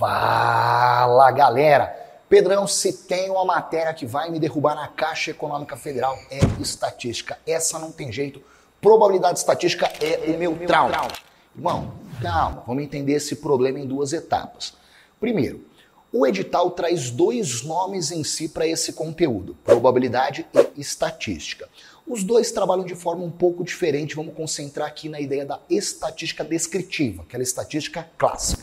Fala, galera! Pedrão, se tem uma matéria que vai me derrubar na Caixa Econômica Federal, é estatística. Essa não tem jeito. Probabilidade estatística é o meu trauma. Irmão, calma, vamos entender esse problema em duas etapas. Primeiro, o edital traz dois nomes em si para esse conteúdo, probabilidade e estatística. Os dois trabalham de forma um pouco diferente, vamos concentrar aqui na ideia da estatística descritiva, aquela estatística clássica.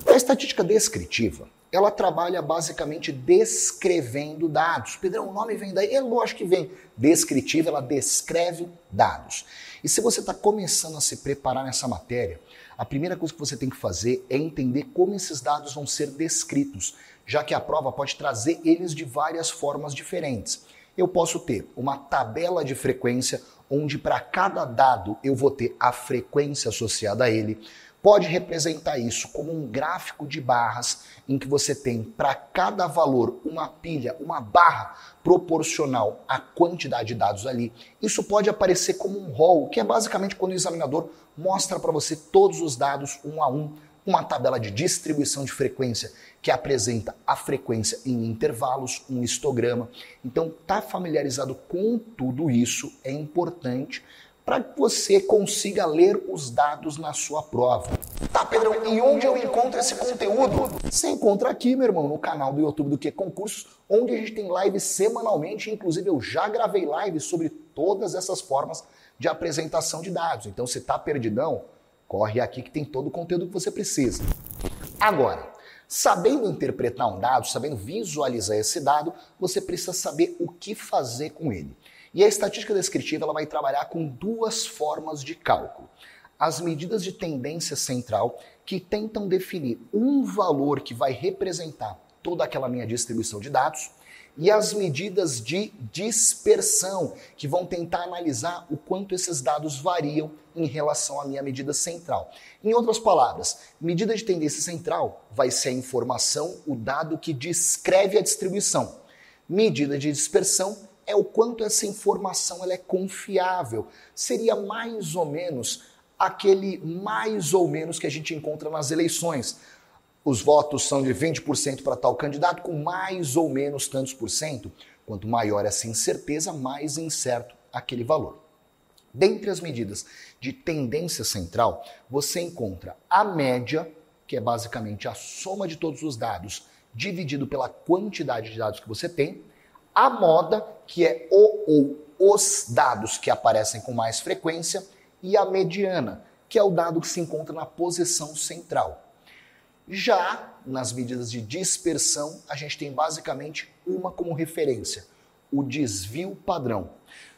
A estatística descritiva, ela trabalha basicamente descrevendo dados. Pedrão, o nome vem daí? É lógico que vem. Descritiva, ela descreve dados. E se você está começando a se preparar nessa matéria, a primeira coisa que você tem que fazer é entender como esses dados vão ser descritos, já que a prova pode trazer eles de várias formas diferentes. Eu posso ter uma tabela de frequência, onde para cada dado eu vou ter a frequência associada a ele. Pode representar isso como um gráfico de barras em que você tem para cada valor uma pilha, uma barra proporcional à quantidade de dados ali. Isso pode aparecer como um rol, que é basicamente quando o examinador mostra para você todos os dados um a um, uma tabela de distribuição de frequência que apresenta a frequência em intervalos, um histograma. Então, estar familiarizado com tudo isso é importante para que você consiga ler os dados na sua prova. Tá, Pedrão, e onde eu encontro esse conteúdo? Você encontra aqui, meu irmão, no canal do YouTube do Que Concursos, onde a gente tem lives semanalmente, inclusive eu já gravei lives sobre todas essas formas de apresentação de dados. Então, se tá perdidão, corre aqui que tem todo o conteúdo que você precisa. Agora, sabendo interpretar um dado, sabendo visualizar esse dado, você precisa saber o que fazer com ele. E a estatística descritiva ela vai trabalhar com duas formas de cálculo. As medidas de tendência central, que tentam definir um valor que vai representar toda aquela minha distribuição de dados, e as medidas de dispersão, que vão tentar analisar o quanto esses dados variam em relação à minha medida central. Em outras palavras, medida de tendência central vai ser a informação, o dado que descreve a distribuição. Medida de dispersão é o quanto essa informação ela é confiável. Seria mais ou menos aquele mais ou menos que a gente encontra nas eleições. Os votos são de 20% para tal candidato, com mais ou menos tantos por cento. Quanto maior essa incerteza, mais incerto aquele valor. Dentre as medidas de tendência central, você encontra a média, que é basicamente a soma de todos os dados, dividido pela quantidade de dados que você tem, a moda, que é o ou os dados que aparecem com mais frequência, e a mediana, que é o dado que se encontra na posição central. Já nas medidas de dispersão, a gente tem basicamente uma como referência, o desvio padrão.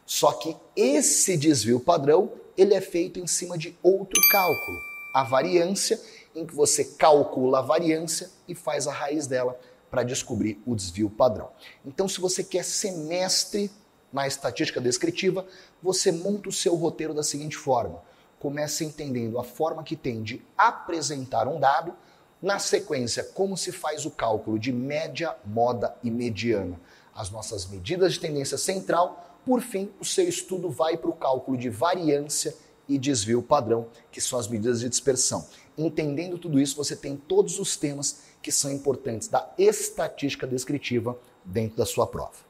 Só que esse desvio padrão, ele é feito em cima de outro cálculo, a variância, em que você calcula a variância e faz a raiz dela para descobrir o desvio padrão. Então, se você quer ser mestre na estatística descritiva, você monta o seu roteiro da seguinte forma. Comece entendendo a forma que tem de apresentar um dado, na sequência, como se faz o cálculo de média, moda e mediana. As nossas medidas de tendência central, por fim, o seu estudo vai para o cálculo de variância e desvio padrão, que são as medidas de dispersão. Entendendo tudo isso, você tem todos os temas que são importantes da estatística descritiva dentro da sua prova.